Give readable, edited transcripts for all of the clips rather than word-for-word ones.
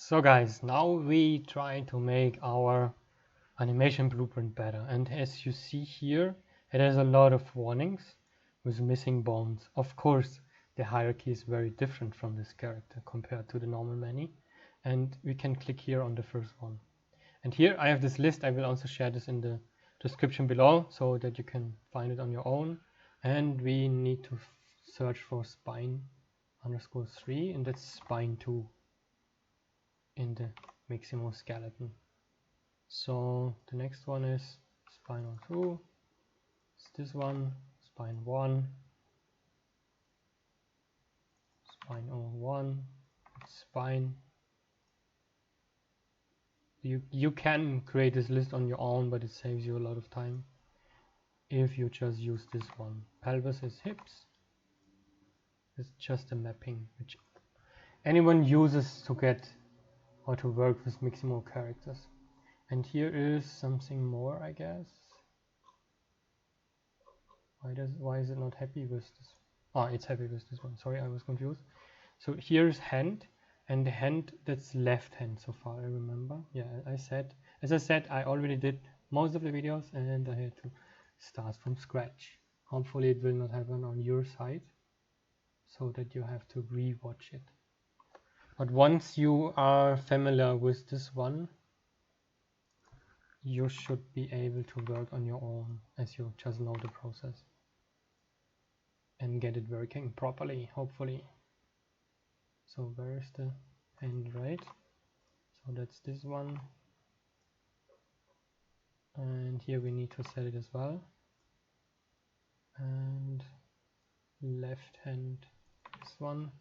So guys, now we try to make our animation blueprint better, and as you see here, it has a lot of warnings with missing bones. Of course, the hierarchy is very different from this character compared to the normal many, and we can click here on the first one. And here I have this list. I will also share this in the description below so that you can find it on your own. And we need to search for spine_3, and that's spine 2 in the Mixamo skeleton. So the next one is spine 2, it's this one, spine 1, spine 1, spine. You can create this list on your own, but it saves you a lot of time if you just use this one. Pelvis is hips. It's just a mapping which anyone uses to get or to work with Mixamo characters. And here is something more, I guess. Why is it not happy with this? Ah, it's happy with this one. Sorry, I was confused. So here's hand, and the hand, that's left hand so far, I remember. Yeah, as I said, I already did most of the videos and I had to start from scratch. Hopefully it will not happen on your side, so that you have to re-watch it. But once you are familiar with this one, you should be able to work on your own as you just know the process and get it working properly, hopefully. So where's the hand, right? So that's this one, and here we need to set it as well. And left hand, this one.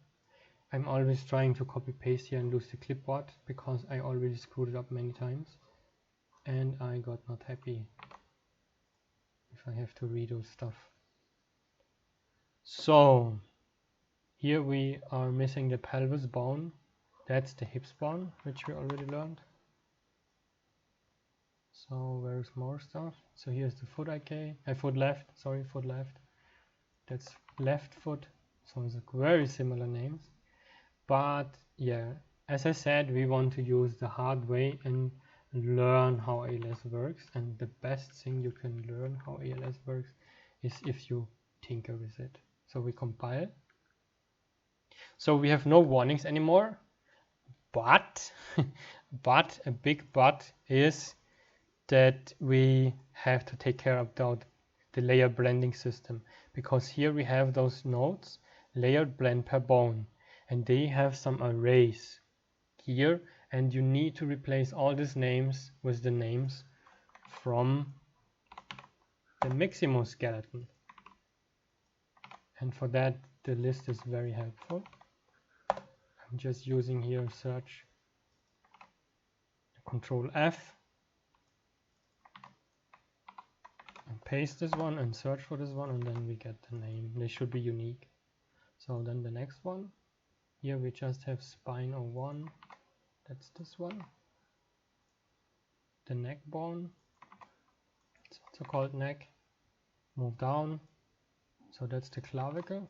I'm always trying to copy paste here and lose the clipboard because I already screwed it up many times and I got not happy if I have to redo stuff. So here we are missing the pelvis bone. That's the hips bone, which we already learned. So where's more stuff? So here's the foot foot left. That's left foot. So it's very similar names. But yeah, as I said, we want to use the hard way and learn how ALS works. And the best thing you can learn how ALS works is if you tinker with it. So we compile. So we have no warnings anymore. But, a big but is that we have to take care about the layer blending system. Because here we have those nodes, layered blend per bone. And they have some arrays here, and you need to replace all these names with the names from the Mixamo skeleton. And for that, the list is very helpful. I'm just using here search, Control F, and paste this one and search for this one, and then we get the name. They should be unique. So then the next one. Here we just have spine 1, that's this one. The neck bone, it's also called neck. Move down, so that's the clavicle.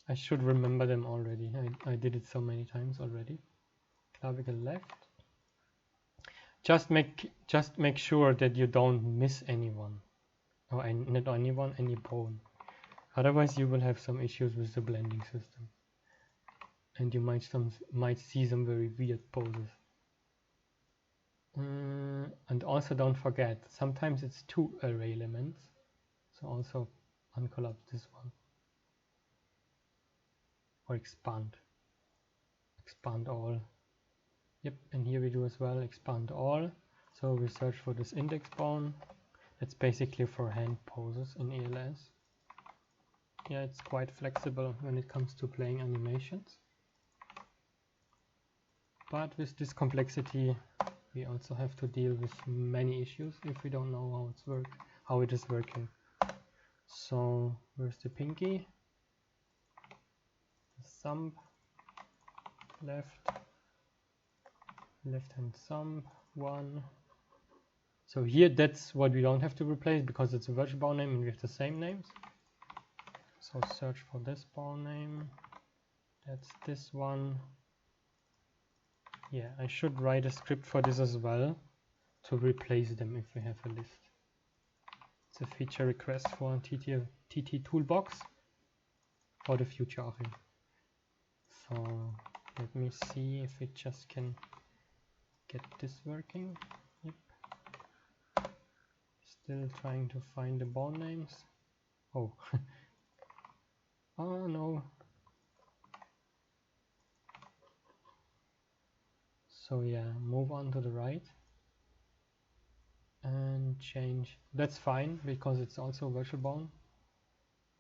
I should remember them already, I did it so many times already. Clavicle left. Just make sure that you don't miss anyone, or not anyone, any bone. Otherwise you will have some issues with the blending system. And you might see some very weird poses. And also don't forget, sometimes it's 2 array elements. So also uncollapse this one. Or expand. Expand all. Yep, and here we do as well, expand all. So we search for this index bone. That's basically for hand poses in ALS. Yeah, it's quite flexible when it comes to playing animations. But with this complexity, we also have to deal with many issues if we don't know how it is working. So where's the pinky? The thumb, left hand thumb 1. So here that's what we don't have to replace because it's a virtual bone name and we have the same names. So search for this bone name, that's this one, Yeah, I should write a script for this as well to replace them if we have a list. It's a feature request for TTToolbox for the future of it. So let me see if it just can get this working. Yep. Still trying to find the bone names. Oh. Oh no. So yeah, move on to the right and change. That's fine because it's also virtual bone,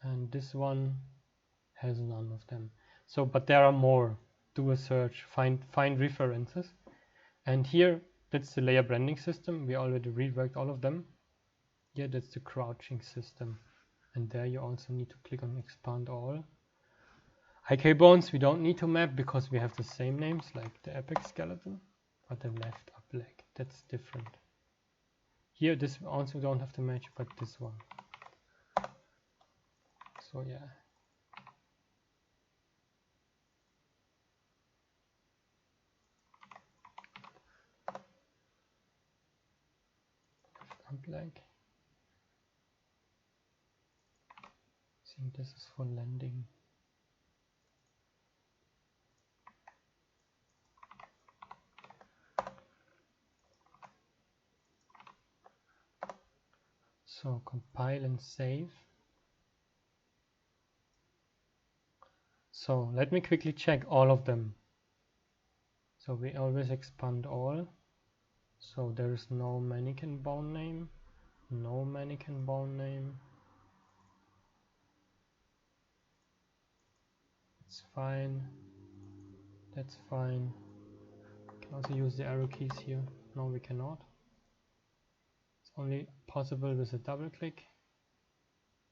and this one has none of them. So, but there are more. Do a search, find references, and here that's the layer branding system. We already reworked all of them. Yeah, that's the crouching system, and there you also need to click on expand all. IK bones we don't need to map because we have the same names like the apex skeleton, but the LeftUpLeg, that's different. Here this also don't have to match, but this one. So yeah. LeftUpLeg. I think this is for landing. So compile and save. So let me quickly check all of them. So we always expand all. So there is no mannequin bone name, no mannequin bone name. It's fine. That's fine. We can also use the arrow keys here. No, we cannot. It's only possible with a double click.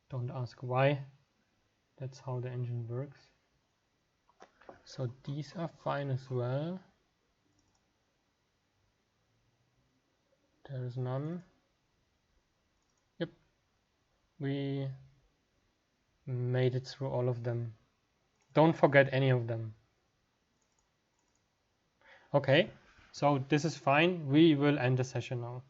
Don't ask why. That's how the engine works. So these are fine as well. There is none. Yep. We made it through all of them. Don't forget any of them. Okay, so this is fine. We will end the session now.